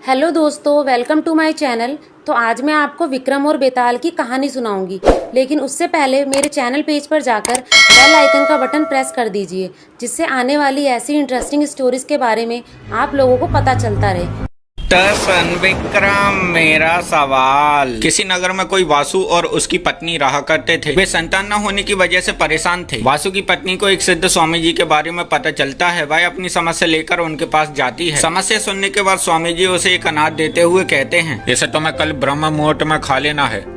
Hello दोस्तों, welcome to my channel. तो आज मैं आपको विक्रम और बेताल की कहानी सुनाऊंगी, लेकिन उससे पहले मेरे चैनल पेज पर जाकर बेल आइकन का बटन प्रेस कर दीजिए, जिससे आने वाली ऐसी इंटरेस्टिंग स्टोरीज के बारे में आप लोगों को पता चलता रहे। सन विक्रम, मेरा सवाल। किसी नगर में कोई वासु और उसकी पत्नी रहा करते थे। वे संतान न होने की वजह से परेशान थे। वासु की पत्नी को एक सिद्ध स्वामी जी के बारे में पता चलता है। वह अपनी समस्या लेकर उनके पास जाती है। समस्या सुनने के बाद स्वामी जी उसे एक अनाज देते हुए कहते हैं, इसे तुम्हें कल ब्रह्म मुहूर्त में खा लेना है।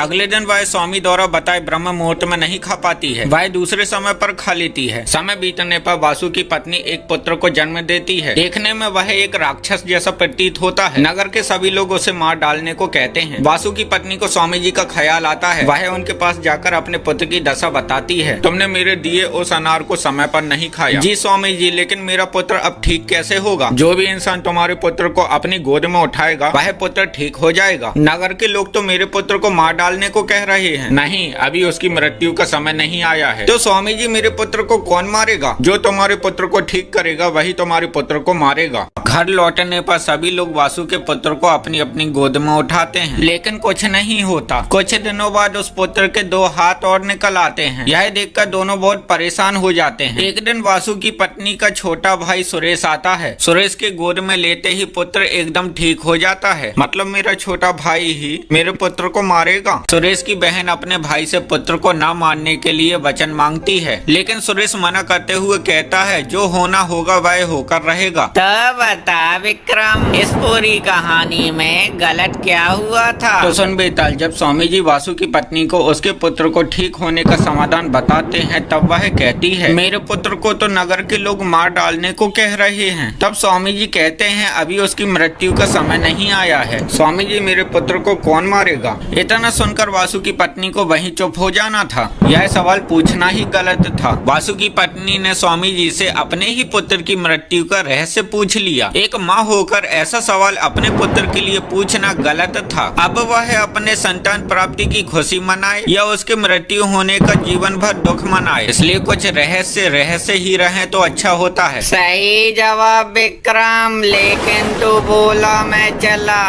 अगले दिन वह स्वामी द्वारा बताए ब्रह्म मुहूर्त में नहीं खा पाती है। वह दूसरे समय पर खा लेती है। समय बीतने पर वासु की पत्नी एक पुत्र को जन्म देती है। देखने में वह एक राक्षस जैसा प्रतीत होता है। नगर के सभी लोग उसे मार डालने को कहते हैं। वासु की पत्नी को स्वामी जी का ख्याल आता है। वह उनके पास जाकर अपने पुत्र की दशा बताती है। तुमने मेरे दिए उस अनार को समय पर नहीं खाया। जी स्वामी जी, लेकिन मेरा पुत्र अब ठीक कैसे होगा? जो भी इंसान तुम्हारे पुत्र को अपनी गोद में उठाएगा वह पुत्र ठीक हो जाएगा। नगर के लोग तो मेरे पुत्र को मार डालने को कह रहे हैं। नहीं, अभी उसकी मृत्यु का समय नहीं आया है। तो स्वामी जी, मेरे पुत्र को कौन मारेगा? जो तुम्हारे पुत्र को ठीक करेगा वही तुम्हारे पुत्र को मारेगा। घर लौटने पर सभी लोग वासु के पुत्र को अपनी अपनी गोद में उठाते हैं, लेकिन कुछ नहीं होता। कुछ दिनों बाद उस पुत्र के दो हाथ और निकल आते हैं। यह देखकर दोनों बहुत परेशान हो जाते हैं। एक दिन वासु की पत्नी का छोटा भाई सुरेश आता है। सुरेश के गोद में लेते ही पुत्र एकदम ठीक हो जाता है। मतलब मेरा छोटा भाई ही मेरे पुत्र को मारेगा। सुरेश की बहन अपने भाई से पुत्र को न मारने के लिए वचन मांगती है, लेकिन सुरेश मना करते हुए कहता है जो होना होगा वह होकर रहेगा। तो बता विक्रम, इस पूरी कहानी में गलत क्या हुआ था? तो सुन बेताल, जब स्वामी जी वासु की पत्नी को उसके पुत्र को ठीक होने का समाधान बताते हैं तब वह कहती है, मेरे पुत्र को तो नगर के लोग मार डालने को कह रहे हैं। तब स्वामी जी कहते हैं अभी उसकी मृत्यु का समय नहीं आया है। स्वामी जी, मेरे पुत्र को कौन मारेगा? इतना सुनकर वासु की पत्नी को वहीं चुप हो जाना था। यह सवाल पूछना ही गलत था। वासु की पत्नी ने स्वामी जी से अपने ही पुत्र की मृत्यु का रहस्य पूछ लिया। एक माँ होकर ऐसा सवाल अपने पुत्र के लिए पूछना गलत था। अब वह अपने संतान प्राप्ति की खुशी मनाए या उसके मृत्यु होने का जीवन भर दुख मनाए, इसलिए कुछ रहस्य ही रहे तो अच्छा होता है। सही जवाब विक्रम, लेकिन तू बोला मैं चला।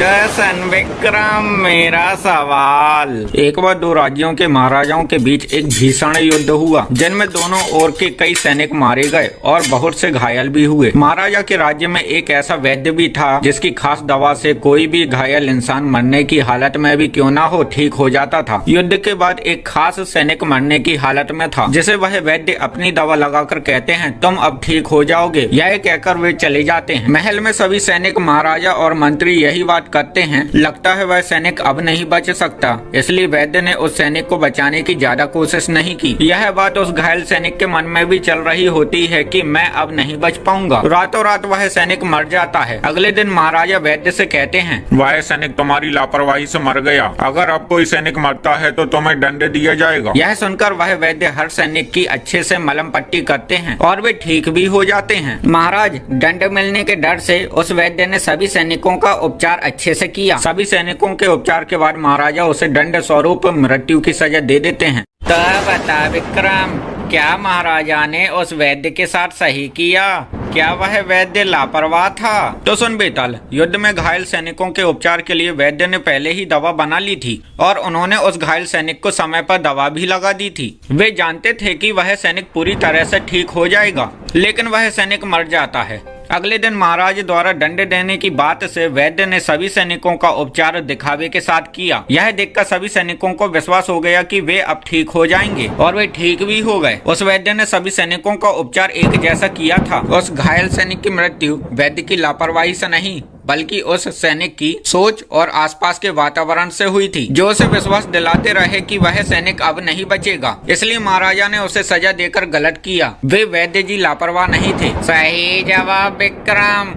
सन विक्रम, मेरा सवाल। एक बार दो राज्यों के महाराजाओं के बीच एक भीषण युद्ध हुआ, जिनमें दोनों ओर के कई सैनिक मारे गए और बहुत से घायल भी हुए। महाराजा के राज्य में एक ऐसा वैद्य भी था जिसकी खास दवा से कोई भी घायल इंसान मरने की हालत में भी क्यों ना हो ठीक हो जाता था। युद्ध के बाद एक खास सैनिक मरने की हालत में था, जिसे वह वैद्य अपनी दवा लगाकर कहते हैं तुम अब ठीक हो जाओगे। यह कहकर वे चले जाते हैं। महल में सभी सैनिक, महाराजा और मंत्री यही बात करते हैं। लगता है वह सैनिक अब नहीं बच सकता, इसलिए वैद्य ने उस सैनिक को बचाने की ज्यादा कोशिश नहीं की। यह बात उस घायल सैनिक के मन में भी चल रही होती है कि मैं अब नहीं बच पाऊंगा। रातों रात वह सैनिक मर जाता है। अगले दिन महाराजा वैद्य से कहते हैं, वह सैनिक तुम्हारी लापरवाही से मर गया। अगर अब कोई सैनिक मरता है तो तुम्हें दंड दिया जाएगा। यह सुनकर वह वैद्य हर सैनिक की अच्छे से मलम पट्टी करते हैं और वे ठीक भी हो जाते हैं। महाराज, दंड मिलने के डर से उस वैद्य ने सभी सैनिकों का उपचार अच्छे से किया। सभी सैनिकों के उपचार के बाद महाराजा उसे दंड स्वरूप मृत्यु की सजा दे देते हैं। तो बता विक्रम, क्या महाराजा ने उस वैद्य के साथ सही किया? क्या वह वैद्य लापरवाह था? तो सुन बेताल, युद्ध में घायल सैनिकों के उपचार के लिए वैद्य ने पहले ही दवा बना ली थी और उन्होंने उस घायल सैनिक को समय पर दवा भी लगा दी थी। वे जानते थे कि वह सैनिक पूरी तरह से ठीक हो जाएगा, लेकिन वह सैनिक मर जाता है। अगले दिन महाराज द्वारा दंड देने की बात से वैद्य ने सभी सैनिकों का उपचार दिखावे के साथ किया। यह देखकर सभी सैनिकों को विश्वास हो गया कि वे अब ठीक हो जाएंगे और वे ठीक भी हो गए। उस वैद्य ने सभी सैनिकों का उपचार एक जैसा किया था। उस घायल सैनिक की मृत्यु वैद्य की लापरवाही से नहीं बल्कि उस सैनिक की सोच और आसपास के वातावरण से हुई थी, जो उसे विश्वास दिलाते रहे कि वह सैनिक अब नहीं बचेगा। इसलिए महाराजा ने उसे सजा देकर गलत किया। वे वैद्य जी लापरवाह नहीं थे। सही जवाब विक्रम।